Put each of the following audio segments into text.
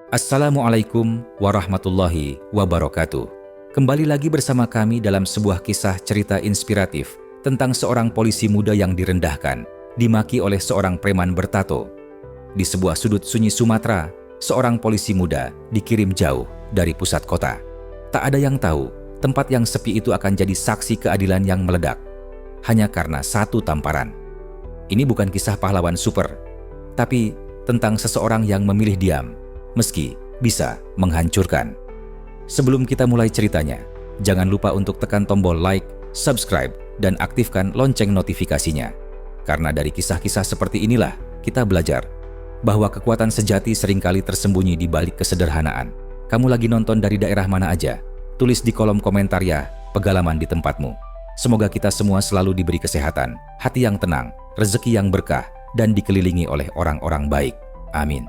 Assalamualaikum warahmatullahi wabarakatuh. Kembali lagi bersama kami dalam sebuah kisah cerita inspiratif tentang seorang polisi muda yang direndahkan, dimaki oleh seorang preman bertato. Di sebuah sudut sunyi Sumatera, seorang polisi muda dikirim jauh dari pusat kota. Tak ada yang tahu, tempat yang sepi itu akan jadi saksi keadilan yang meledak. Hanya karena satu tamparan. Ini bukan kisah pahlawan super, tapi tentang seseorang yang memilih diam, meski bisa menghancurkan. Sebelum kita mulai ceritanya, jangan lupa untuk tekan tombol like, subscribe, dan aktifkan lonceng notifikasinya. Karena dari kisah-kisah seperti inilah kita belajar bahwa kekuatan sejati seringkali tersembunyi di balik kesederhanaan. Kamu lagi nonton dari daerah mana aja? Tulis di kolom komentar ya, pengalaman di tempatmu. Semoga kita semua selalu diberi kesehatan, hati yang tenang, rezeki yang berkah, dan dikelilingi oleh orang-orang baik. Amin.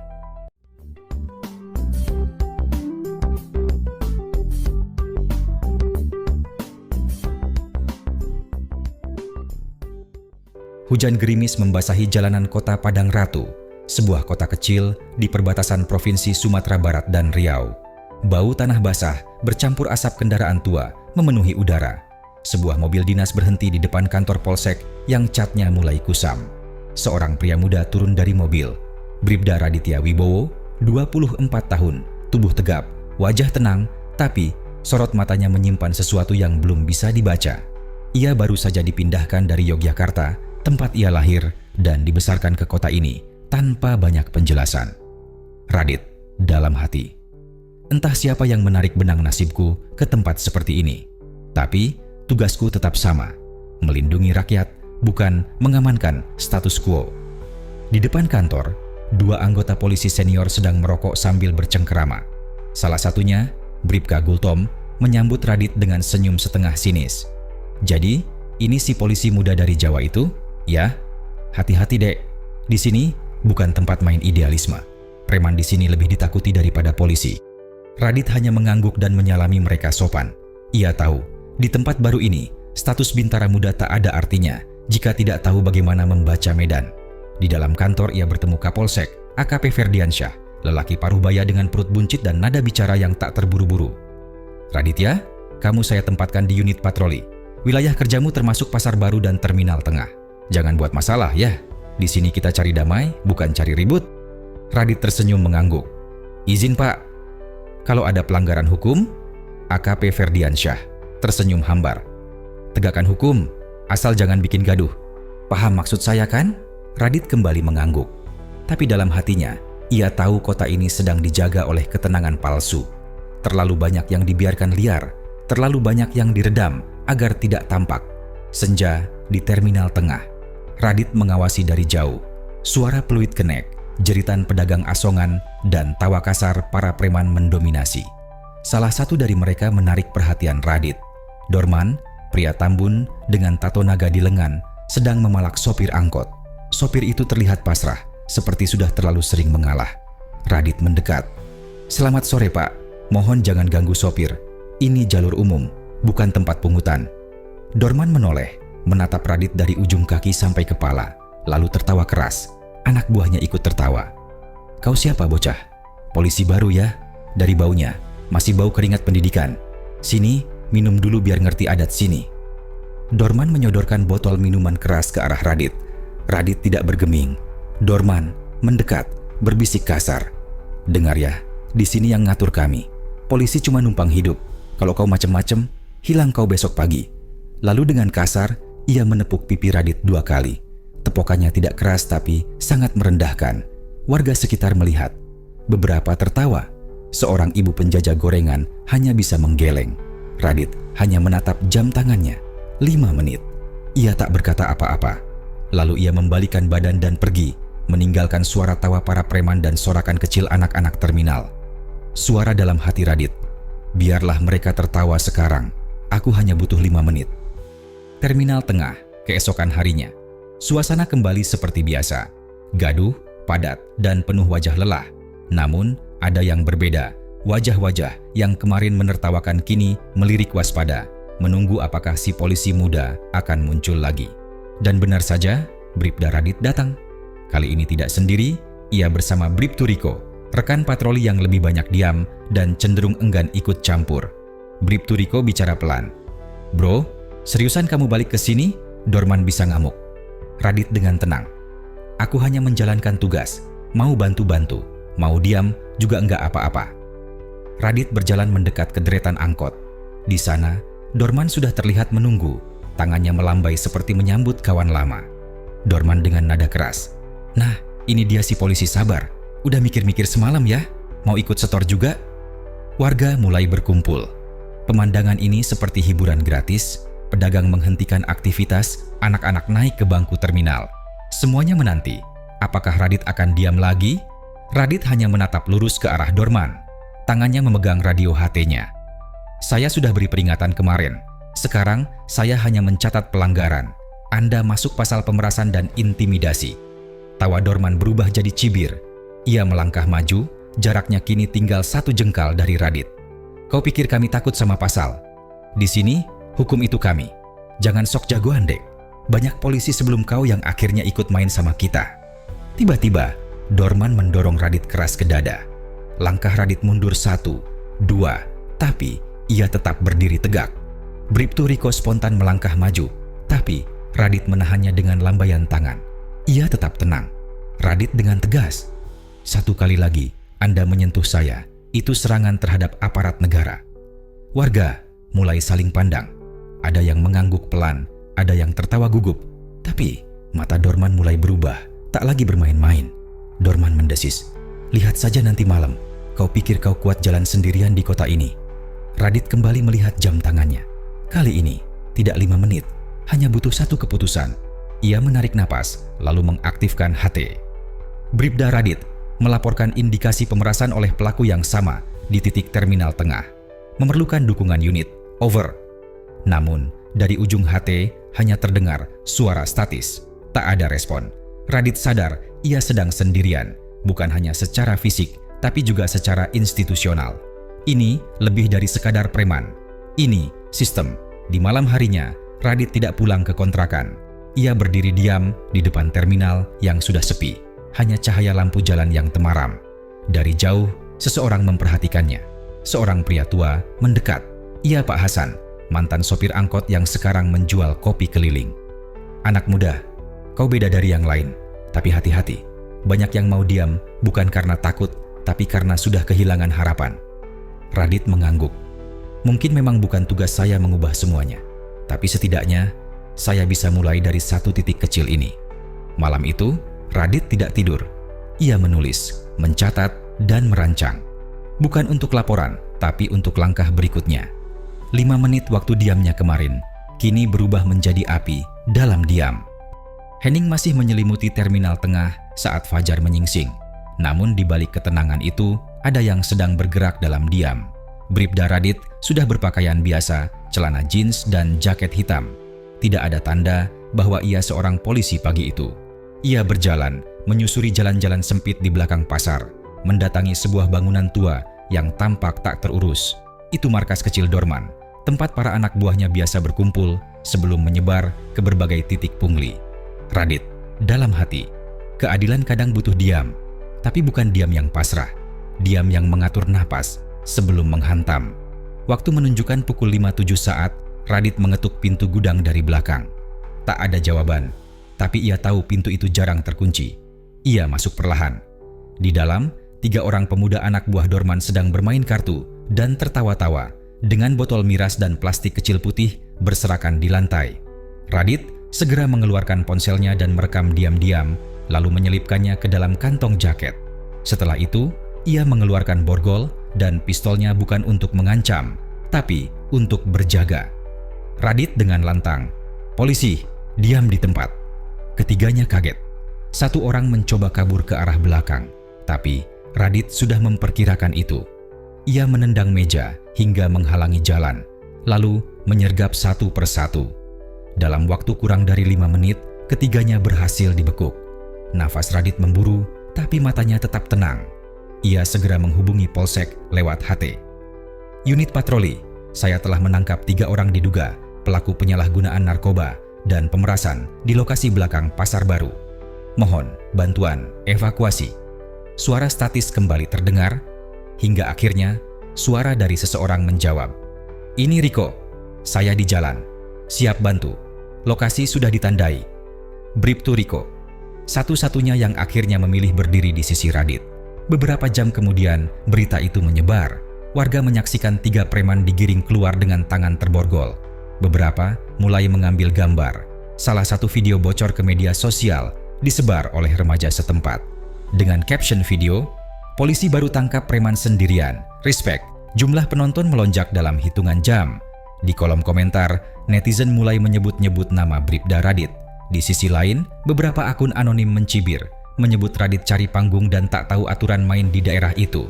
Hujan gerimis membasahi jalanan kota Padang Ratu, sebuah kota kecil di perbatasan Provinsi Sumatera Barat dan Riau. Bau tanah basah bercampur asap kendaraan tua memenuhi udara. Sebuah mobil dinas berhenti di depan kantor polsek yang catnya mulai kusam. Seorang pria muda turun dari mobil. Bribda Raditya Wibowo, 24 tahun, tubuh tegap, wajah tenang, tapi sorot matanya menyimpan sesuatu yang belum bisa dibaca. Ia baru saja dipindahkan dari Yogyakarta, tempat ia lahir, dan dibesarkan ke kota ini tanpa banyak penjelasan. Radit dalam hati. Entah siapa yang menarik benang nasibku ke tempat seperti ini. Tapi tugasku tetap sama, melindungi rakyat, bukan mengamankan status quo. Di depan kantor, dua anggota polisi senior sedang merokok sambil bercengkerama. Salah satunya, Bribka Gultom, menyambut Radit dengan senyum setengah sinis. Jadi, ini si polisi muda dari Jawa itu? Ya, hati-hati dek. Di sini bukan tempat main idealisme. Preman di sini lebih ditakuti daripada polisi. Radit hanya mengangguk dan menyalami mereka sopan. Ia tahu, di tempat baru ini, status bintara muda tak ada artinya jika tidak tahu bagaimana membaca medan. Di dalam kantor ia bertemu Kapolsek, AKP Ferdiansyah, lelaki paruh baya dengan perut buncit dan nada bicara yang tak terburu-buru. Raditya, kamu saya tempatkan di unit patroli. Wilayah kerjamu termasuk Pasar Baru dan Terminal Tengah. Jangan buat masalah ya. Di sini kita cari damai, bukan cari ribut. Radit tersenyum mengangguk. Izin Pak. Kalau ada pelanggaran hukum, AKP Ferdiansyah tersenyum hambar. Tegakkan hukum, asal jangan bikin gaduh. Paham maksud saya kan? Radit kembali mengangguk. Tapi dalam hatinya, ia tahu kota ini sedang dijaga oleh ketenangan palsu. Terlalu banyak yang dibiarkan liar, terlalu banyak yang diredam agar tidak tampak. Senja di Terminal Tengah. Radit mengawasi dari jauh. Suara peluit kenek, jeritan pedagang asongan, dan tawa kasar para preman mendominasi. Salah satu dari mereka menarik perhatian Radit. Dorman, pria tambun dengan tato naga di lengan, sedang memalak sopir angkot. Sopir itu terlihat pasrah, seperti sudah terlalu sering mengalah. Radit mendekat. Selamat sore Pak, mohon jangan ganggu sopir. Ini jalur umum, bukan tempat pungutan. Dorman menoleh, menatap Radit dari ujung kaki sampai kepala, lalu tertawa keras. Anak buahnya ikut tertawa. Kau siapa bocah? Polisi baru ya? Dari baunya, masih bau keringat pendidikan. Sini, minum dulu biar ngerti adat sini. Dorman menyodorkan botol minuman keras ke arah Radit. Radit tidak bergeming. Dorman mendekat, berbisik kasar. Dengar ya, di sini yang ngatur kami. Polisi cuma numpang hidup. Kalau kau macem-macem, hilang kau besok pagi. Lalu dengan kasar, ia menepuk pipi Radit 2 kali. Tepokannya tidak keras tapi sangat merendahkan. Warga sekitar melihat. Beberapa tertawa. Seorang ibu penjajah gorengan hanya bisa menggeleng. Radit hanya menatap jam tangannya. 5 menit. Ia tak berkata apa-apa. Lalu ia membalikan badan dan pergi, meninggalkan suara tawa para preman dan sorakan kecil anak-anak terminal. Suara dalam hati Radit. Biarlah mereka tertawa sekarang. Aku hanya butuh 5 menit. Terminal Tengah, keesokan harinya. Suasana kembali seperti biasa. Gaduh, padat, dan penuh wajah lelah. Namun, ada yang berbeda. Wajah-wajah yang kemarin menertawakan kini melirik waspada, menunggu apakah si polisi muda akan muncul lagi. Dan benar saja, Bribda Radit datang. Kali ini tidak sendiri, ia bersama Bribtu Riko, Rekan patroli yang lebih banyak diam dan cenderung enggan ikut campur. Bribtu Riko bicara pelan. "Bro, seriusan kamu balik ke sini? Dorman bisa ngamuk." Radit dengan tenang. "Aku hanya menjalankan tugas. Mau bantu-bantu, mau diam juga enggak apa-apa." Radit berjalan mendekat ke deretan angkot. Di sana, Dorman sudah terlihat menunggu, tangannya melambai seperti menyambut kawan lama. Dorman dengan nada keras. "Nah, ini dia si polisi sabar. Udah mikir-mikir semalam ya? Mau ikut setor juga?" Warga mulai berkumpul. Pemandangan ini seperti hiburan gratis. Pedagang menghentikan aktivitas, anak-anak naik ke bangku terminal. Semuanya menanti. Apakah Radit akan diam lagi? Radit hanya menatap lurus ke arah Dorman. Tangannya memegang radio HT-nya. "Saya sudah beri peringatan kemarin. Sekarang saya hanya mencatat pelanggaran. Anda masuk pasal pemerasan dan intimidasi." Tawa Dorman berubah jadi cibir. Ia melangkah maju, jaraknya kini tinggal 1 jengkal dari Radit. "Kau pikir kami takut sama pasal? Di sini, hukum itu kami. Jangan sok jagoan, Dek. Banyak polisi sebelum kau yang akhirnya ikut main sama kita." Tiba-tiba, Dorman mendorong Radit keras ke dada. Langkah Radit mundur 1, 2, tapi ia tetap berdiri tegak. Bribtu Riko spontan melangkah maju, tapi Radit menahannya dengan lambaian tangan. Ia tetap tenang. Radit dengan tegas. "1 kali lagi Anda menyentuh saya, itu serangan terhadap aparat negara." Warga mulai saling pandang. Ada yang mengangguk pelan, ada yang tertawa gugup. Tapi mata Dorman mulai berubah, tak lagi bermain-main. Dorman mendesis. "Lihat saja nanti malam. Kau pikir kau kuat jalan sendirian di kota ini?" Radit kembali melihat jam tangannya. Kali ini tidak 5 menit, hanya butuh 1 keputusan. Ia menarik napas, lalu mengaktifkan HT. Bribda Radit melaporkan indikasi pemerasan oleh pelaku yang sama di titik terminal tengah. Memerlukan dukungan unit. Over. Namun, dari ujung HT hanya terdengar suara statis. Tak ada respon. Radit sadar ia sedang sendirian, bukan hanya secara fisik, tapi juga secara institusional. Ini lebih dari sekadar preman. Ini sistem. Di malam harinya, Radit tidak pulang ke kontrakan. Ia berdiri diam di depan terminal yang sudah sepi. Hanya cahaya lampu jalan yang temaram. Dari jauh, seseorang memperhatikannya. Seorang pria tua mendekat. Ia Pak Hasan, mantan sopir angkot yang sekarang menjual kopi keliling. "Anak muda, kau beda dari yang lain. Tapi hati-hati. Banyak yang mau diam bukan karena takut, tapi karena sudah kehilangan harapan." Radit mengangguk. "Mungkin memang bukan tugas saya mengubah semuanya. Tapi setidaknya, saya bisa mulai dari 1 titik kecil ini." Malam itu, Radit tidak tidur. Ia menulis, mencatat, dan merancang. Bukan untuk laporan, tapi untuk langkah berikutnya. 5 menit waktu diamnya kemarin, kini berubah menjadi api dalam diam. Henning masih menyelimuti terminal tengah saat fajar menyingsing. Namun di balik ketenangan itu, ada yang sedang bergerak dalam diam. Bribda Radit sudah berpakaian biasa, celana jeans dan jaket hitam. Tidak ada tanda bahwa ia seorang polisi pagi itu. Ia berjalan, menyusuri jalan-jalan sempit di belakang pasar, mendatangi sebuah bangunan tua yang tampak tak terurus. Itu markas kecil Dorman, tempat para anak buahnya biasa berkumpul sebelum menyebar ke berbagai titik pungli. Radit, dalam hati, keadilan kadang butuh diam, tapi bukan diam yang pasrah, diam yang mengatur napas sebelum menghantam. Waktu menunjukkan pukul 5.07 saat, Radit mengetuk pintu gudang dari belakang. Tak ada jawaban. Tapi ia tahu pintu itu jarang terkunci. Ia masuk perlahan. Di dalam, 3 orang pemuda anak buah Dorman sedang bermain kartu dan tertawa-tawa dengan botol miras dan plastik kecil putih berserakan di lantai. Radit segera mengeluarkan ponselnya dan merekam diam-diam, lalu menyelipkannya ke dalam kantong jaket. Setelah itu, ia mengeluarkan borgol dan pistolnya bukan untuk mengancam, tapi untuk berjaga. Radit dengan lantang, "Polisi, diam di tempat." Ketiganya kaget. 1 orang mencoba kabur ke arah belakang, tapi Radit sudah memperkirakan itu. Ia menendang meja hingga menghalangi jalan, lalu menyergap 1 persatu. Dalam waktu kurang dari 5 menit, ketiganya berhasil dibekuk. Nafas Radit memburu, tapi matanya tetap tenang. Ia segera menghubungi Polsek lewat HT. "Unit patroli, saya telah menangkap 3 orang diduga pelaku penyalahgunaan narkoba dan pemerasan di lokasi belakang Pasar Baru. Mohon bantuan evakuasi." suara statis kembali terdengar, hingga akhirnya suara dari seseorang menjawab, "Ini Riko, saya di jalan, siap bantu, lokasi sudah ditandai." Bribtu Riko, satu-satunya yang akhirnya memilih berdiri di sisi Radit. Beberapa jam kemudian, berita itu menyebar. Warga menyaksikan 3 preman digiring keluar dengan tangan terborgol. Beberapa mulai mengambil gambar. Salah satu video bocor ke media sosial, disebar oleh remaja setempat. Dengan caption video, "Polisi baru tangkap preman sendirian, respect." Jumlah penonton melonjak dalam hitungan jam. Di kolom komentar, netizen mulai menyebut-nyebut nama Bribda Radit. Di sisi lain, beberapa akun anonim mencibir, menyebut Radit cari panggung dan tak tahu aturan main di daerah itu.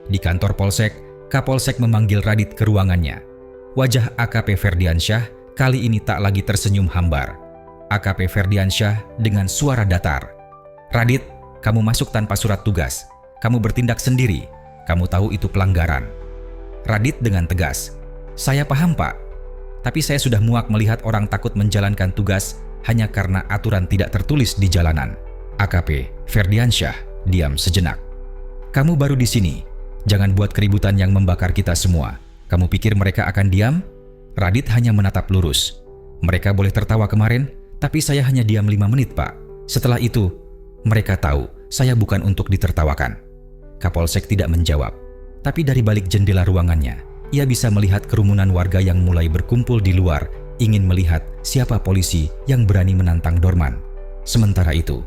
Di kantor Polsek, Kapolsek memanggil Radit ke ruangannya. Wajah AKP Ferdiansyah kali ini tak lagi tersenyum hambar. AKP Ferdiansyah dengan suara datar, "Radit, kamu masuk tanpa surat tugas. Kamu bertindak sendiri. Kamu tahu itu pelanggaran." Radit dengan tegas, "Saya paham, Pak. Tapi saya sudah muak melihat orang takut menjalankan tugas hanya karena aturan tidak tertulis di jalanan." AKP Ferdiansyah diam sejenak. "Kamu baru di sini. Jangan buat keributan yang membakar kita semua. Kamu pikir mereka akan diam?" Radit hanya menatap lurus. "Mereka boleh tertawa kemarin, tapi saya hanya diam 5 menit, Pak. Setelah itu, mereka tahu saya bukan untuk ditertawakan." Kapolsek tidak menjawab, tapi dari balik jendela ruangannya, ia bisa melihat kerumunan warga yang mulai berkumpul di luar, ingin melihat siapa polisi yang berani menantang Dorman. Sementara itu,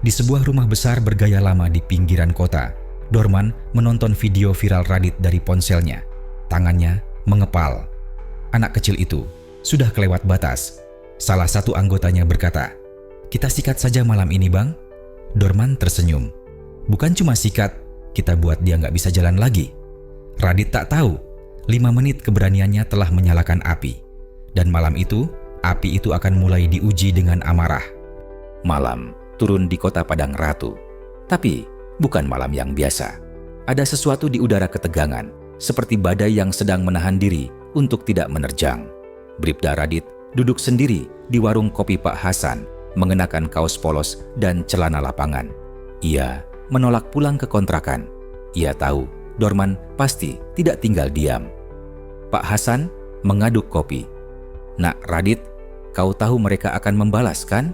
di sebuah rumah besar bergaya lama di pinggiran kota, Dorman menonton video viral Radit dari ponselnya. Tangannya mengepal. Anak kecil itu sudah kelewat batas. Salah satu anggotanya berkata, "Kita sikat saja malam ini, Bang." Dorman tersenyum. "Bukan cuma sikat, kita buat dia nggak bisa jalan lagi." Radit tak tahu, 5 menit keberaniannya telah menyalakan api. Dan malam itu, api itu akan mulai diuji dengan amarah. Malam turun di kota Padang Ratu. Tapi bukan malam yang biasa. Ada sesuatu di udara ketegangan, seperti badai yang sedang menahan diri untuk tidak menerjang. Bribda Radit duduk sendiri di warung kopi Pak Hasan, mengenakan kaos polos dan celana lapangan. Ia menolak pulang ke kontrakan. Ia tahu Dorman pasti tidak tinggal diam. Pak Hasan mengaduk kopi. "Nak Radit, kau tahu mereka akan membalas, kan?"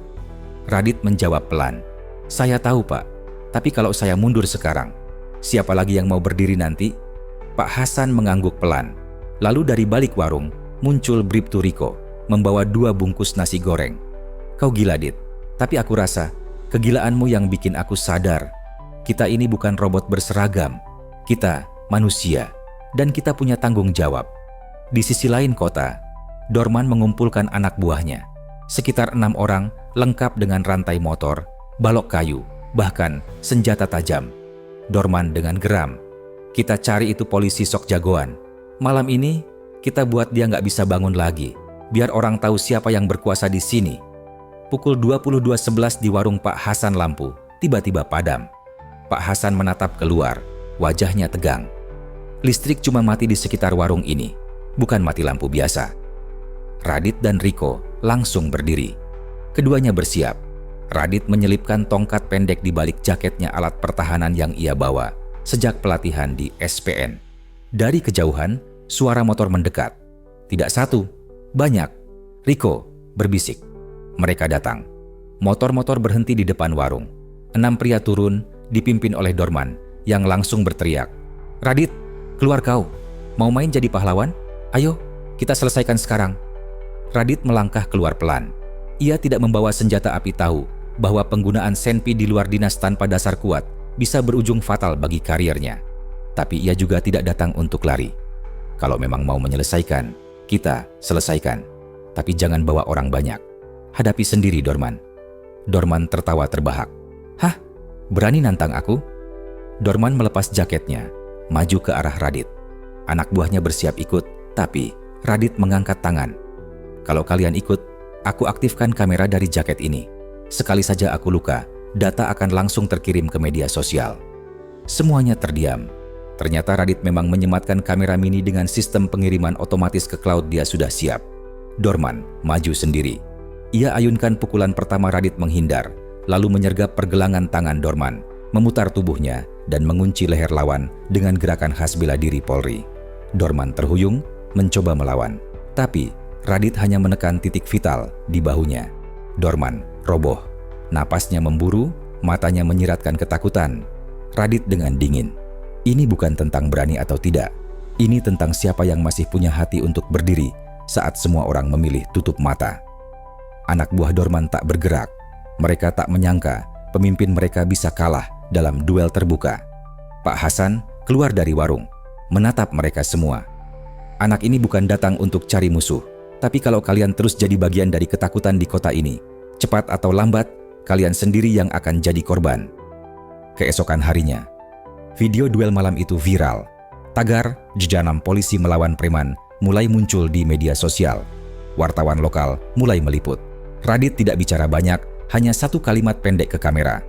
Radit menjawab pelan, "Saya tahu, Pak. Tapi kalau saya mundur sekarang, siapa lagi yang mau berdiri nanti?" Pak Hasan mengangguk pelan. Lalu dari balik warung muncul Bribtu Riko, membawa 2 bungkus nasi goreng. "Kau gila, Dit. Tapi aku rasa kegilaanmu yang bikin aku sadar. Kita ini bukan robot berseragam. Kita manusia, dan kita punya tanggung jawab." Di sisi lain kota, Dorman mengumpulkan anak buahnya. Sekitar 6 orang lengkap dengan rantai motor, balok kayu, bahkan senjata tajam. Dorman dengan geram, "Kita cari itu polisi sok jagoan. Malam ini kita buat dia nggak bisa bangun lagi, biar orang tahu siapa yang berkuasa di sini." Pukul 22.11 di warung Pak Hasan lampu tiba-tiba padam. Pak Hasan menatap keluar, wajahnya tegang. Listrik cuma mati di sekitar warung ini, bukan mati lampu biasa. Radit dan Riko langsung berdiri. Keduanya bersiap. Radit menyelipkan tongkat pendek di balik jaketnya, alat pertahanan yang ia bawa sejak pelatihan di SPN. Dari kejauhan, suara motor mendekat. Tidak satu, banyak. Riko berbisik. Mereka datang. Motor-motor berhenti di depan warung. 6 pria turun, dipimpin oleh Dorman, yang langsung berteriak, "Radit, keluar kau. Mau main jadi pahlawan? Ayo, kita selesaikan sekarang." Radit melangkah keluar pelan. Ia tidak membawa senjata api, tahu bahwa penggunaan senpi di luar dinas tanpa dasar kuat bisa berujung fatal bagi karirnya. Tapi ia juga tidak datang untuk lari. Kalau memang mau menyelesaikan, kita selesaikan. Tapi jangan bawa orang banyak. Hadapi sendiri, Dorman. Dorman tertawa terbahak. "Hah? Berani nantang aku?" Dorman melepas jaketnya, maju ke arah Radit. Anak buahnya bersiap ikut, tapi Radit mengangkat tangan. "Kalau kalian ikut, aku aktifkan kamera dari jaket ini. Sekali saja aku luka, data akan langsung terkirim ke media sosial." Semuanya terdiam. Ternyata Radit memang menyematkan kamera mini dengan sistem pengiriman otomatis ke cloud. Dia sudah siap. Dorman maju sendiri. Ia ayunkan pukulan pertama. Radit menghindar, lalu menyergap pergelangan tangan Dorman, memutar tubuhnya, dan mengunci leher lawan dengan gerakan khas bela diri Polri. Dorman terhuyung, mencoba melawan. Tapi, Radit hanya menekan titik vital di bahunya. Dorman roboh. Napasnya memburu, matanya menyiratkan ketakutan. Radit dengan dingin. Ini bukan tentang berani atau tidak. Ini tentang siapa yang masih punya hati untuk berdiri saat semua orang memilih tutup mata. Anak buah Dorman tak bergerak. Mereka tak menyangka pemimpin mereka bisa kalah dalam duel terbuka. Pak Hasan keluar dari warung, menatap mereka semua. Anak ini bukan datang untuk cari musuh, tapi kalau kalian terus jadi bagian dari ketakutan di kota ini, cepat atau lambat, kalian sendiri yang akan jadi korban. Keesokan harinya, video duel malam itu viral. Tagar jejanam polisi melawan preman mulai muncul di media sosial. Wartawan lokal mulai meliput. Radit tidak bicara banyak, hanya satu kalimat pendek ke kamera.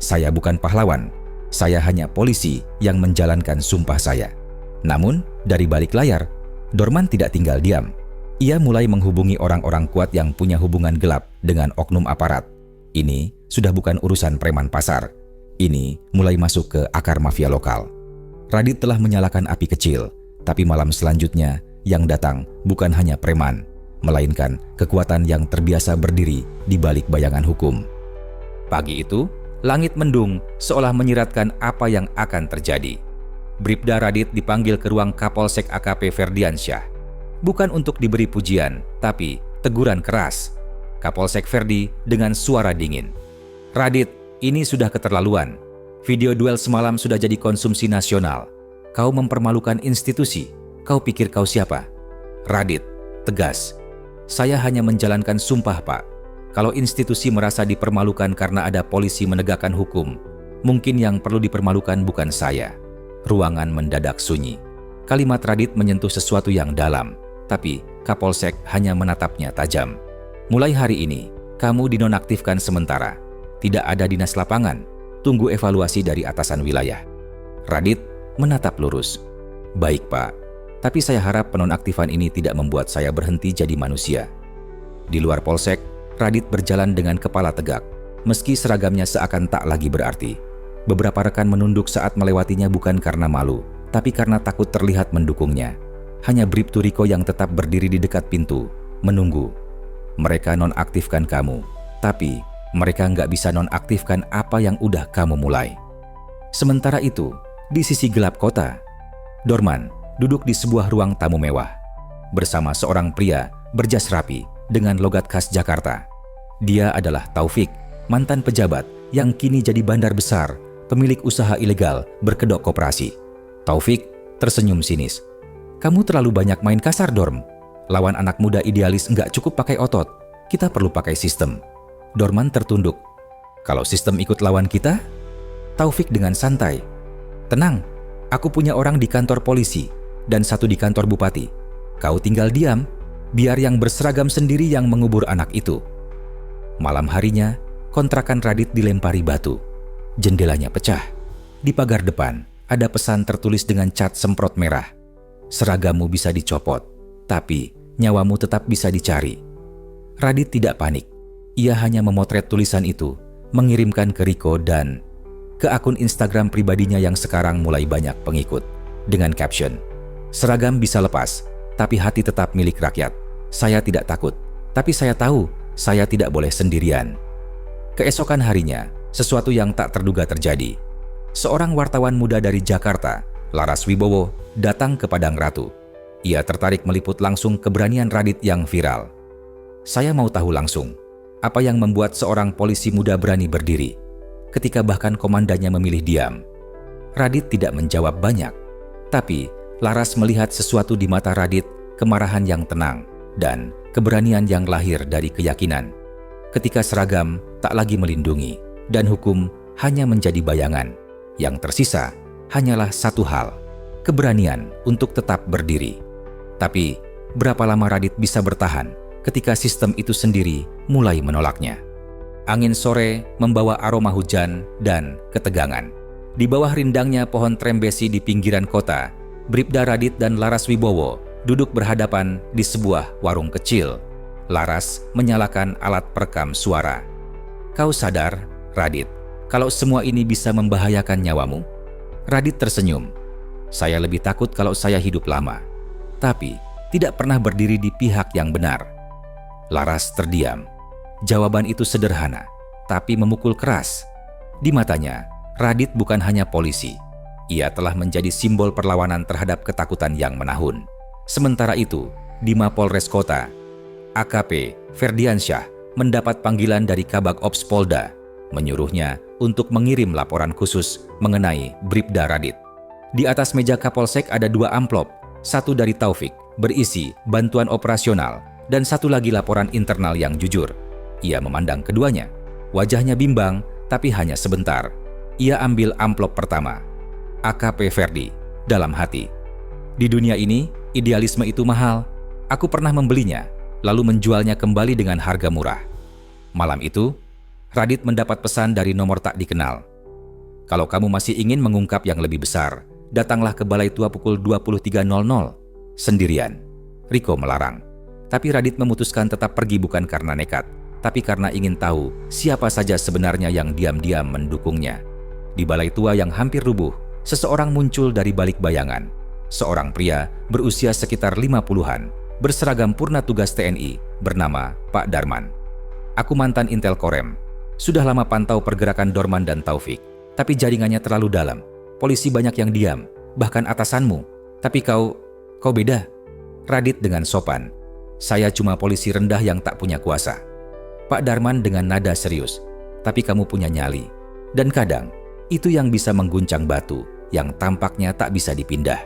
Saya bukan pahlawan, saya hanya polisi yang menjalankan sumpah saya. Namun, dari balik layar, Dorman tidak tinggal diam. Ia mulai menghubungi orang-orang kuat yang punya hubungan gelap dengan oknum aparat. Ini sudah bukan urusan preman pasar. Ini mulai masuk ke akar mafia lokal. Radit telah menyalakan api kecil, tapi malam selanjutnya yang datang bukan hanya preman, melainkan kekuatan yang terbiasa berdiri di balik bayangan hukum. Pagi itu, langit mendung seolah menyiratkan apa yang akan terjadi. Bribda Radit dipanggil ke ruang Kapolsek AKP Ferdiansyah. Bukan untuk diberi pujian, tapi teguran keras. Kapolsek Ferdi dengan suara dingin. Radit, ini sudah keterlaluan. Video duel semalam sudah jadi konsumsi nasional. Kau mempermalukan institusi. Kau pikir kau siapa? Radit, tegas. Saya hanya menjalankan sumpah, Pak. Kalau institusi merasa dipermalukan karena ada polisi menegakkan hukum, mungkin yang perlu dipermalukan bukan saya. Ruangan mendadak sunyi. Kalimat Radit menyentuh sesuatu yang dalam, tapi Kapolsek hanya menatapnya tajam. Mulai hari ini, kamu dinonaktifkan sementara. Tidak ada dinas lapangan. Tunggu evaluasi dari atasan wilayah. Radit menatap lurus. Baik, Pak. Tapi saya harap penonaktifan ini tidak membuat saya berhenti jadi manusia. Di luar polsek, Radit berjalan dengan kepala tegak, meski seragamnya seakan tak lagi berarti. Beberapa rekan menunduk saat melewatinya bukan karena malu, tapi karena takut terlihat mendukungnya. Hanya Bribtu Riko yang tetap berdiri di dekat pintu, menunggu. Mereka nonaktifkan kamu, tapi mereka nggak bisa nonaktifkan apa yang udah kamu mulai. Sementara itu, di sisi gelap kota, Dorman duduk di sebuah ruang tamu mewah bersama seorang pria berjas rapi dengan logat khas Jakarta. Dia adalah Taufik, mantan pejabat yang kini jadi bandar besar, pemilik usaha ilegal berkedok koperasi. Taufik tersenyum sinis. Kamu terlalu banyak main kasar, Dorm. Lawan anak muda idealis nggak cukup pakai otot. Kita perlu pakai sistem. Dorman tertunduk. Kalau sistem ikut lawan kita? Taufik dengan santai. Tenang, aku punya orang di kantor polisi dan satu di kantor bupati. Kau tinggal diam, biar yang berseragam sendiri yang mengubur anak itu. Malam harinya, kontrakan Radit dilempari batu. Jendelanya pecah. Di pagar depan, ada pesan tertulis dengan cat semprot merah. Seragammu bisa dicopot, tapi nyawamu tetap bisa dicari. Radit tidak panik. Ia hanya memotret tulisan itu, mengirimkan ke Riko dan ke akun Instagram pribadinya yang sekarang mulai banyak pengikut. Dengan caption, seragam bisa lepas, tapi hati tetap milik rakyat. Saya tidak takut, tapi saya tahu saya tidak boleh sendirian. Keesokan harinya, sesuatu yang tak terduga terjadi. Seorang wartawan muda dari Jakarta, Laras Wibowo, datang ke Padang Ratu. Ia tertarik meliput langsung keberanian Radit yang viral. Saya mau tahu langsung, apa yang membuat seorang polisi muda berani berdiri, ketika bahkan komandannya memilih diam. Radit tidak menjawab banyak, tapi Laras melihat sesuatu di mata Radit, kemarahan yang tenang, dan keberanian yang lahir dari keyakinan. Ketika seragam tak lagi melindungi, dan hukum hanya menjadi bayangan, yang tersisa hanyalah satu hal, keberanian untuk tetap berdiri. Tapi, berapa lama Radit bisa bertahan ketika sistem itu sendiri mulai menolaknya? Angin sore membawa aroma hujan dan ketegangan. Di bawah rindangnya pohon trembesi di pinggiran kota, Bribda Radit dan Laras Wibowo duduk berhadapan di sebuah warung kecil. Laras menyalakan alat perekam suara. Kau sadar, Radit, kalau semua ini bisa membahayakan nyawamu? Radit tersenyum. Saya lebih takut kalau saya hidup lama, tapi tidak pernah berdiri di pihak yang benar. Laras terdiam. Jawaban itu sederhana, tapi memukul keras. Di matanya, Radit bukan hanya polisi. Ia telah menjadi simbol perlawanan terhadap ketakutan yang menahun. Sementara itu, di Mapolres Kota, AKP Ferdiansyah mendapat panggilan dari Kabag Ops Polda, menyuruhnya untuk mengirim laporan khusus mengenai Bribda Radit. Di atas meja Kapolsek ada 2 amplop, satu dari Taufik berisi bantuan operasional dan satu lagi laporan internal yang jujur. Ia memandang keduanya. Wajahnya bimbang, tapi hanya sebentar. Ia ambil amplop pertama. AKP Ferdi, dalam hati. Di dunia ini, idealisme itu mahal. Aku pernah membelinya, lalu menjualnya kembali dengan harga murah. Malam itu, Radit mendapat pesan dari nomor tak dikenal. Kalau kamu masih ingin mengungkap yang lebih besar, datanglah ke Balai Tua pukul 23.00, sendirian. Riko melarang. Tapi Radit memutuskan tetap pergi bukan karena nekat, tapi karena ingin tahu siapa saja sebenarnya yang diam-diam mendukungnya. Di Balai Tua yang hampir rubuh, seseorang muncul dari balik bayangan. Seorang pria berusia sekitar 50-an, berseragam purna tugas TNI, bernama Pak Darman. Aku mantan Intel Korem. Sudah lama pantau pergerakan Dorman dan Taufik, tapi jaringannya terlalu dalam. Polisi banyak yang diam, bahkan atasanmu. Tapi kau beda. Radit dengan sopan. Saya cuma polisi rendah yang tak punya kuasa. Pak Darman dengan nada serius. Tapi kamu punya nyali. Dan kadang, itu yang bisa mengguncang batu, yang tampaknya tak bisa dipindah.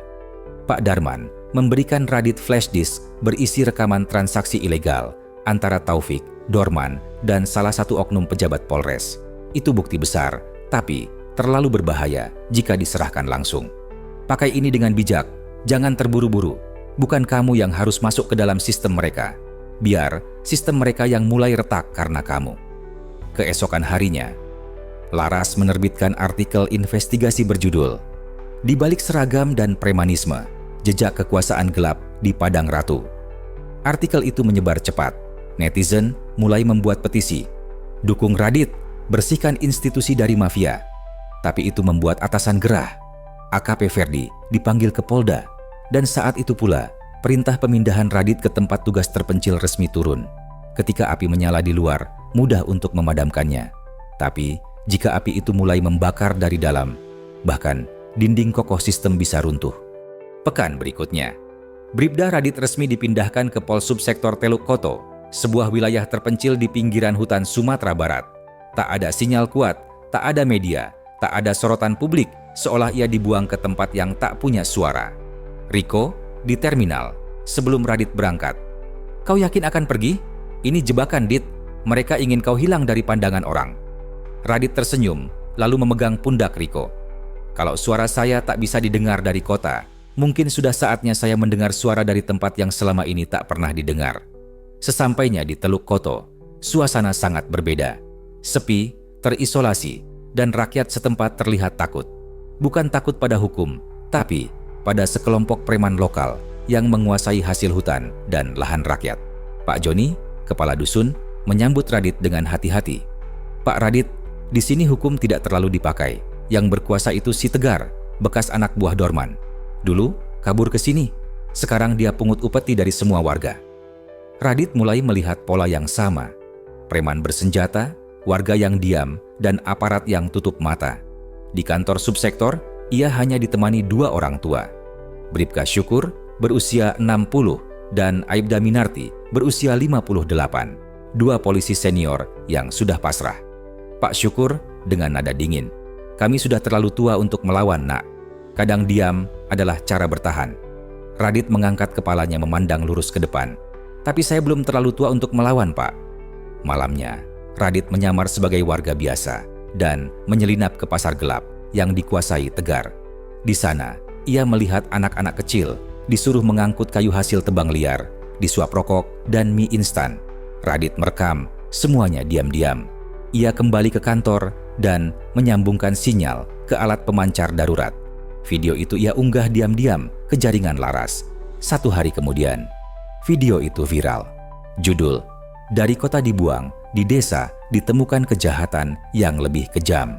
Pak Darman memberikan Radit flash disk berisi rekaman transaksi ilegal antara Taufik, Dorman, dan salah satu oknum pejabat Polres. Itu bukti besar, tapi terlalu berbahaya jika diserahkan langsung. Pakai ini dengan bijak, jangan terburu-buru. Bukan kamu yang harus masuk ke dalam sistem mereka. Biar sistem mereka yang mulai retak karena kamu. Keesokan harinya, Laras menerbitkan artikel investigasi berjudul "Di balik seragam dan premanisme, jejak kekuasaan gelap di Padang Ratu." Artikel itu menyebar cepat. Netizen mulai membuat petisi. Dukung Radit, bersihkan institusi dari mafia. Tapi itu membuat atasan gerah. AKP Ferdi dipanggil ke Polda. Dan saat itu pula, perintah pemindahan Radit ke tempat tugas terpencil resmi turun. Ketika api menyala di luar, mudah untuk memadamkannya. Tapi, jika api itu mulai membakar dari dalam, bahkan dinding kokoh sistem bisa runtuh. Pekan berikutnya, Bribda Radit resmi dipindahkan ke Polsubsektor Teluk Koto, sebuah wilayah terpencil di pinggiran hutan Sumatera Barat. Tak ada sinyal kuat, tak ada media, tak ada sorotan publik, seolah ia dibuang ke tempat yang tak punya suara. Riko, di terminal, sebelum Radit berangkat. Kau yakin akan pergi? Ini jebakan, Dit. Mereka ingin kau hilang dari pandangan orang. Radit tersenyum, lalu memegang pundak Riko. Kalau suara saya tak bisa didengar dari kota, mungkin sudah saatnya saya mendengar suara dari tempat yang selama ini tak pernah didengar. Sesampainya di Teluk Koto, suasana sangat berbeda. Sepi, terisolasi, dan rakyat setempat terlihat takut. Bukan takut pada hukum, tapi pada sekelompok preman lokal yang menguasai hasil hutan dan lahan rakyat. Pak Joni, kepala dusun, menyambut Radit dengan hati-hati. Pak Radit, di sini hukum tidak terlalu dipakai. Yang berkuasa itu si Tegar, bekas anak buah Dorman. Dulu kabur ke sini, sekarang dia pungut upeti dari semua warga. Radit mulai melihat pola yang sama. Preman bersenjata, warga yang diam, dan aparat yang tutup mata. Di kantor subsektor, ia hanya ditemani 2 orang tua. Bribka Syukur berusia 60 dan Aibda Minarti berusia 58. 2 polisi senior yang sudah pasrah. Pak Syukur dengan nada dingin. Kami sudah terlalu tua untuk melawan, Nak. Kadang diam adalah cara bertahan. Radit mengangkat kepalanya memandang lurus ke depan. Tapi saya belum terlalu tua untuk melawan, Pak. Malamnya, Radit menyamar sebagai warga biasa dan menyelinap ke pasar gelap yang dikuasai Tegar. Di sana, ia melihat anak-anak kecil disuruh mengangkut kayu hasil tebang liar, disuap rokok dan mie instan. Radit merekam, semuanya diam-diam. Ia kembali ke kantor dan menyambungkan sinyal ke alat pemancar darurat. Video itu ia unggah diam-diam ke jaringan Laras. 1 hari kemudian, video itu viral. Judul, "Dari kota dibuang, di desa ditemukan kejahatan yang lebih kejam."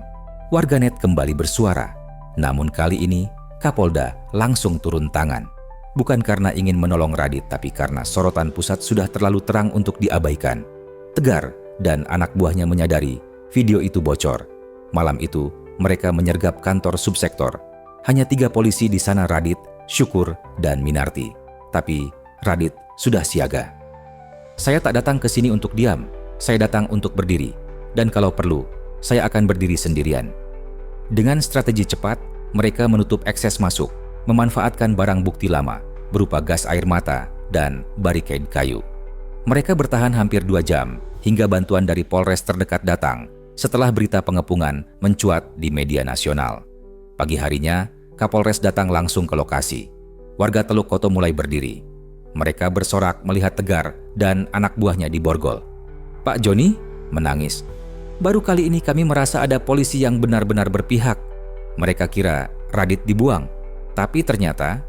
Warganet kembali bersuara. Namun kali ini, Kapolda langsung turun tangan. Bukan karena ingin menolong Radit, tapi karena sorotan pusat sudah terlalu terang untuk diabaikan. Tegar dan anak buahnya menyadari video itu bocor. Malam itu, mereka menyergap kantor subsektor. Hanya 3 polisi di sana, Radit, Syukur, dan Minarti. Tapi Radit sudah siaga. Saya tak datang ke sini untuk diam. Saya datang untuk berdiri. Dan kalau perlu, saya akan berdiri sendirian. Dengan strategi cepat, mereka menutup akses masuk, memanfaatkan barang bukti lama, berupa gas air mata dan barikade kayu. Mereka bertahan hampir 2 jam, hingga bantuan dari Polres terdekat datang, setelah berita pengepungan mencuat di media nasional. Pagi harinya, Kapolres datang langsung ke lokasi. Warga Teluk Koto mulai berdiri. Mereka bersorak melihat Tegar dan anak buahnya diborgol. "Pak Joni?" menangis. "Baru kali ini kami merasa ada polisi yang benar-benar berpihak." Mereka kira Radit dibuang, tapi ternyata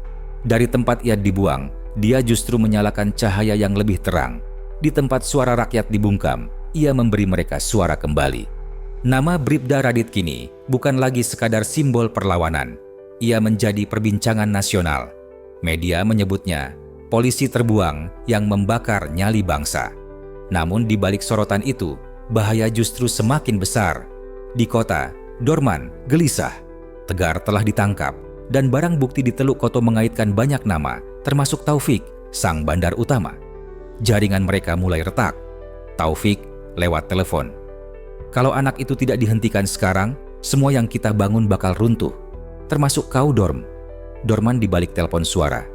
dari tempat ia dibuang, dia justru menyalakan cahaya yang lebih terang. Di tempat suara rakyat dibungkam, ia memberi mereka suara kembali. Nama Bribda Radit kini bukan lagi sekadar simbol perlawanan. Ia menjadi perbincangan nasional. Media menyebutnya polisi terbuang yang membakar nyali bangsa. Namun di balik sorotan itu, bahaya justru semakin besar. Di kota, Dorman gelisah. Tegar telah ditangkap, dan barang bukti di Teluk Koto mengaitkan banyak nama, termasuk Taufik, sang bandar utama. Jaringan mereka mulai retak. Taufik lewat telepon. "Kalau anak itu tidak dihentikan sekarang, semua yang kita bangun bakal runtuh. Termasuk kau, Dorm." Dorman di balik telepon suara.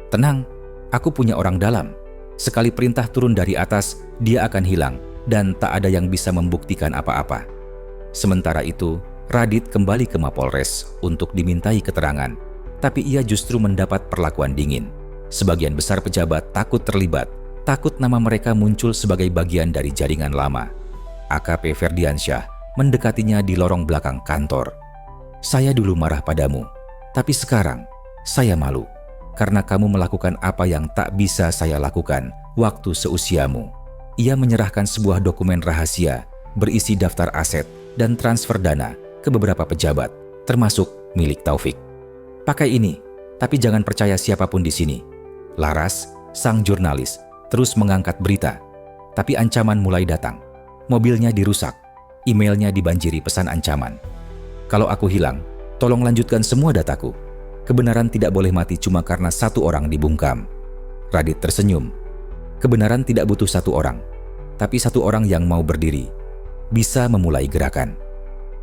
"Tenang, aku punya orang dalam. Sekali perintah turun dari atas, dia akan hilang, dan tak ada yang bisa membuktikan apa-apa." Sementara itu, Radit kembali ke Mapolres untuk dimintai keterangan, tapi ia justru mendapat perlakuan dingin. Sebagian besar pejabat takut terlibat, takut nama mereka muncul sebagai bagian dari jaringan lama. AKP Ferdiansyah mendekatinya di lorong belakang kantor. "Saya dulu marah padamu, tapi sekarang saya malu karena kamu melakukan apa yang tak bisa saya lakukan waktu seusiamu." Ia menyerahkan sebuah dokumen rahasia berisi daftar aset dan transfer dana ke beberapa pejabat, termasuk milik Taufik. "Pakai ini, tapi jangan percaya siapapun di sini." Laras, sang jurnalis, terus mengangkat berita, tapi ancaman mulai datang. Mobilnya dirusak, emailnya dibanjiri pesan ancaman. "Kalau aku hilang, tolong lanjutkan semua dataku. Kebenaran tidak boleh mati cuma karena satu orang dibungkam." Radit tersenyum. Kebenaran tidak butuh satu orang, tapi satu orang yang mau berdiri, bisa memulai gerakan.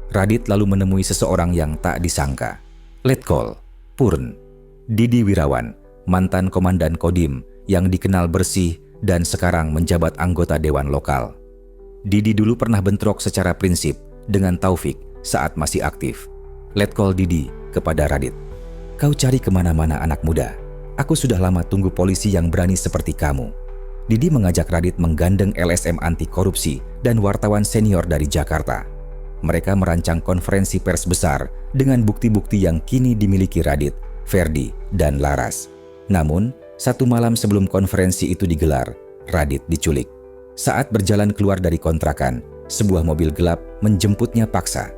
Radit lalu menemui seseorang yang tak disangka. Letkol Purn Didi Wirawan, mantan komandan Kodim yang dikenal bersih dan sekarang menjabat anggota Dewan Lokal. Didi dulu pernah bentrok secara prinsip dengan Taufik saat masih aktif. Letkol Didi kepada Radit, "Kau cari kemana-mana anak muda. Aku sudah lama tunggu polisi yang berani seperti kamu." Didi mengajak Radit menggandeng LSM anti korupsi dan wartawan senior dari Jakarta. Mereka merancang konferensi pers besar dengan bukti-bukti yang kini dimiliki Radit, Ferdi, dan Laras. Namun, satu malam sebelum konferensi itu digelar, Radit diculik. Saat berjalan keluar dari kontrakan, sebuah mobil gelap menjemputnya paksa.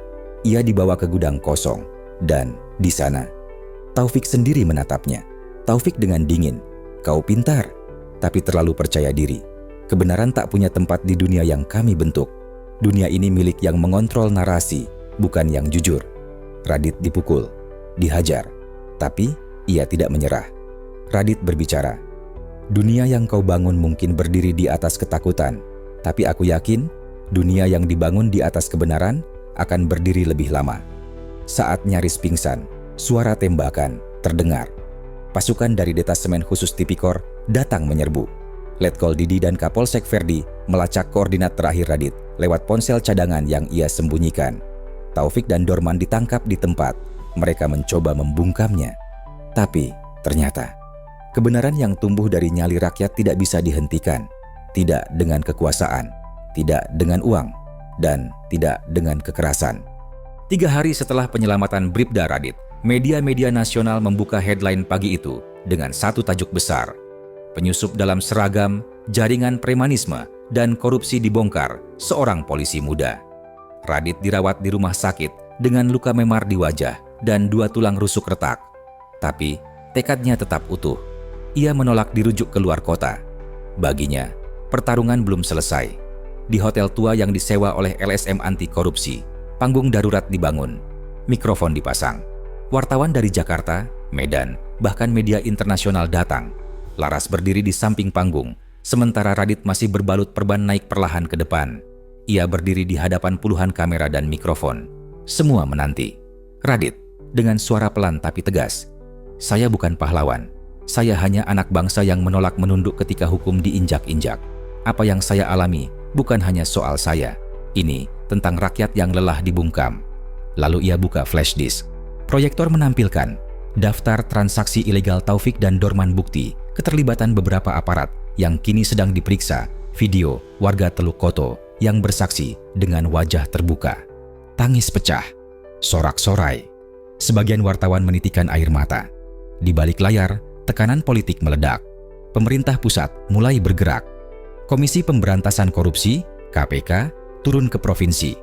Ia dibawa ke gudang kosong, dan di sana, Taufik sendiri menatapnya. Taufik dengan dingin, "Kau pintar, tapi terlalu percaya diri. Kebenaran tak punya tempat di dunia yang kami bentuk. Dunia ini milik yang mengontrol narasi, bukan yang jujur." Radit dipukul, dihajar, tapi ia tidak menyerah. Radit berbicara, "Dunia yang kau bangun mungkin berdiri di atas ketakutan, tapi aku yakin dunia yang dibangun di atas kebenaran akan berdiri lebih lama." Saat nyaris pingsan, suara tembakan terdengar. Pasukan dari Detasemen Khusus Tipikor datang menyerbu. Letkol Didi dan Kapolsek Ferdi melacak koordinat terakhir Radit lewat ponsel cadangan yang ia sembunyikan. Taufik dan Dorman ditangkap di tempat. Mereka mencoba membungkamnya. Tapi ternyata kebenaran yang tumbuh dari nyali rakyat tidak bisa dihentikan. Tidak dengan kekuasaan, tidak dengan uang, dan tidak dengan kekerasan. 3 hari setelah penyelamatan Bribda Radit, media-media nasional membuka headline pagi itu dengan satu tajuk besar. Penyusup dalam seragam, jaringan premanisme, dan korupsi dibongkar seorang polisi muda. Radit dirawat di rumah sakit dengan luka memar di wajah dan 2 tulang rusuk retak. Tapi tekadnya tetap utuh. Ia menolak dirujuk keluar kota. Baginya, pertarungan belum selesai. Di hotel tua yang disewa oleh LSM anti korupsi, panggung darurat dibangun, mikrofon dipasang. Wartawan dari Jakarta, Medan, bahkan media internasional datang. Laras berdiri di samping panggung, sementara Radit masih berbalut perban naik perlahan ke depan. Ia berdiri di hadapan puluhan kamera dan mikrofon. Semua menanti. Radit, dengan suara pelan tapi tegas. Saya bukan pahlawan. Saya hanya anak bangsa yang menolak menunduk ketika hukum diinjak-injak. Apa yang saya alami bukan hanya soal saya. Ini tentang rakyat yang lelah dibungkam. Lalu ia buka flash disk. Proyektor menampilkan daftar transaksi ilegal Taufik dan Dorman, bukti keterlibatan beberapa aparat yang kini sedang diperiksa, video warga Teluk Koto yang bersaksi dengan wajah terbuka. Tangis pecah, sorak-sorai. Sebagian wartawan menitikan air mata. Di balik layar, tekanan politik meledak. Pemerintah pusat mulai bergerak. Komisi Pemberantasan Korupsi, KPK, turun ke provinsi.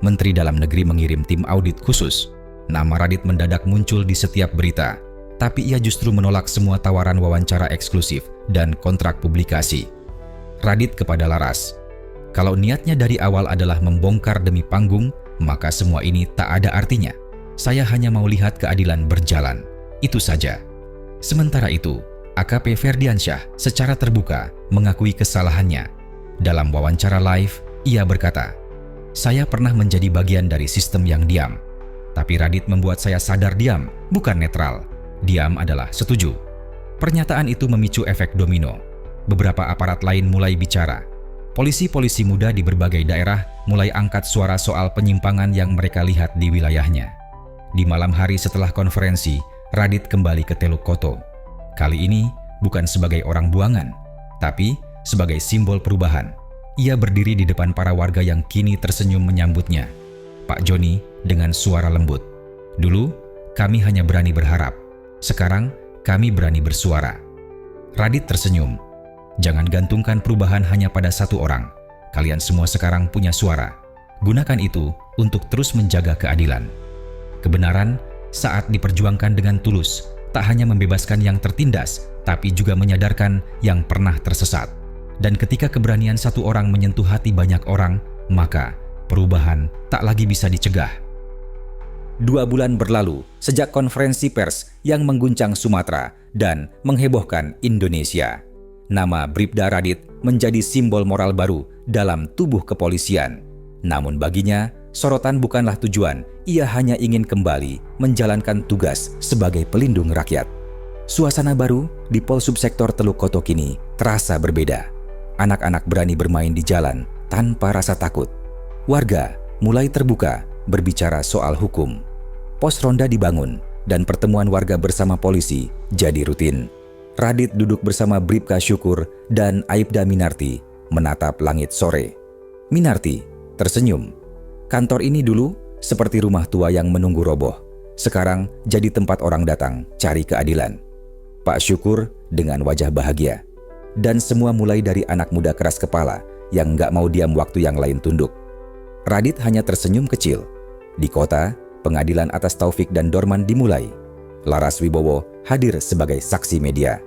Menteri Dalam Negeri mengirim tim audit khusus. Nama Radit mendadak muncul di setiap berita. Tapi ia justru menolak semua tawaran wawancara eksklusif dan kontrak publikasi. Radit kepada Laras, kalau niatnya dari awal adalah membongkar demi panggung, maka semua ini tak ada artinya. Saya hanya mau lihat keadilan berjalan. Itu saja. Sementara itu, AKP Ferdiansyah secara terbuka mengakui kesalahannya. Dalam wawancara live, ia berkata, "Saya pernah menjadi bagian dari sistem yang diam. Tapi Radit membuat saya sadar diam, bukan netral. Diam adalah setuju." Pernyataan itu memicu efek domino. Beberapa aparat lain mulai bicara. Polisi-polisi muda di berbagai daerah mulai angkat suara soal penyimpangan yang mereka lihat di wilayahnya. Di malam hari setelah konferensi, Radit kembali ke Teluk Koto. Kali ini bukan sebagai orang buangan, tapi sebagai simbol perubahan. Ia berdiri di depan para warga yang kini tersenyum menyambutnya. Pak Joni dengan suara lembut, "Dulu kami hanya berani berharap. Sekarang kami berani bersuara." Radit tersenyum. "Jangan gantungkan perubahan hanya pada satu orang. Kalian semua sekarang punya suara. Gunakan itu untuk terus menjaga keadilan." Kebenaran saat diperjuangkan dengan tulus, tak hanya membebaskan yang tertindas, tapi juga menyadarkan yang pernah tersesat. Dan ketika keberanian satu orang menyentuh hati banyak orang, maka perubahan tak lagi bisa dicegah. 2 bulan berlalu sejak konferensi pers yang mengguncang Sumatera dan menghebohkan Indonesia. Nama Bribda Radit menjadi simbol moral baru dalam tubuh kepolisian. Namun baginya, sorotan bukanlah tujuan. Ia hanya ingin kembali menjalankan tugas sebagai pelindung rakyat. Suasana baru di Polsubsektor Teluk Koto kini terasa berbeda. Anak-anak berani bermain di jalan tanpa rasa takut. Warga mulai terbuka berbicara soal hukum. Pos ronda dibangun dan pertemuan warga bersama polisi jadi rutin. Radit duduk bersama Bribka Syukur dan Aibda Minarti menatap langit sore. Minarti tersenyum. Kantor ini dulu seperti rumah tua yang menunggu roboh. Sekarang jadi tempat orang datang cari keadilan. Pak Syukur dengan wajah bahagia. Dan semua mulai dari anak muda keras kepala yang nggak mau diam waktu yang lain tunduk. Radit hanya tersenyum kecil. Di kota, pengadilan atas Taufik dan Dorman dimulai. Laras Wibowo hadir sebagai saksi media.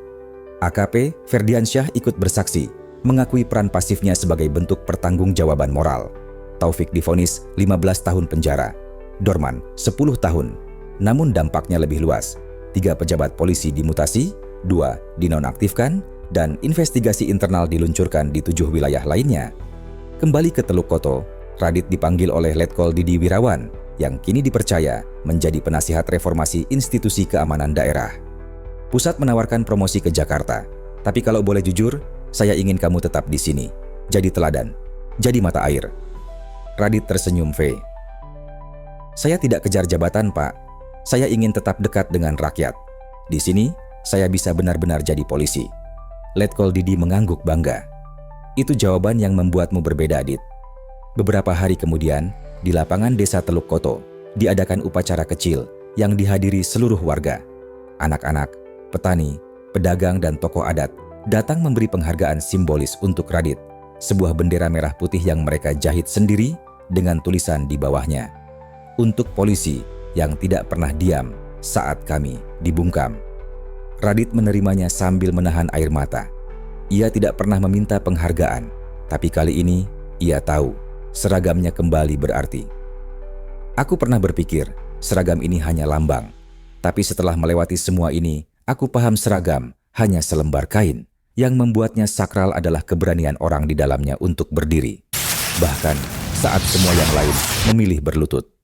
AKP Ferdiansyah ikut bersaksi, mengakui peran pasifnya sebagai bentuk pertanggungjawaban moral. Taufik divonis 15 tahun penjara, Dorman 10 tahun. Namun dampaknya lebih luas. 3 pejabat polisi dimutasi, 2 dinonaktifkan, dan investigasi internal diluncurkan di 7 wilayah lainnya. Kembali ke Teluk Koto, Radit dipanggil oleh Letkol Didi Wirawan yang kini dipercaya menjadi penasihat reformasi institusi keamanan daerah. Pusat menawarkan promosi ke Jakarta, tapi kalau boleh jujur, saya ingin kamu tetap di sini. Jadi teladan, jadi mata air. Radit tersenyum V. "Saya tidak kejar jabatan, Pak. Saya ingin tetap dekat dengan rakyat. Di sini, saya bisa benar-benar jadi polisi." Letkol Didi mengangguk bangga. "Itu jawaban yang membuatmu berbeda, Adit." Beberapa hari kemudian, di lapangan desa Teluk Koto, diadakan upacara kecil yang dihadiri seluruh warga. Anak-anak, petani, pedagang, dan tokoh adat datang memberi penghargaan simbolis untuk Radit, sebuah bendera merah putih yang mereka jahit sendiri dengan tulisan di bawahnya. "Untuk polisi yang tidak pernah diam saat kami dibungkam. Radit menerimanya sambil menahan air mata. Ia tidak pernah meminta penghargaan, tapi kali ini ia tahu seragamnya kembali berarti. Aku pernah berpikir seragam ini hanya lambang, tapi setelah melewati semua ini, aku paham seragam hanya selembar kain. Yang membuatnya sakral adalah keberanian orang di dalamnya untuk berdiri. Bahkan saat semua yang lain memilih berlutut.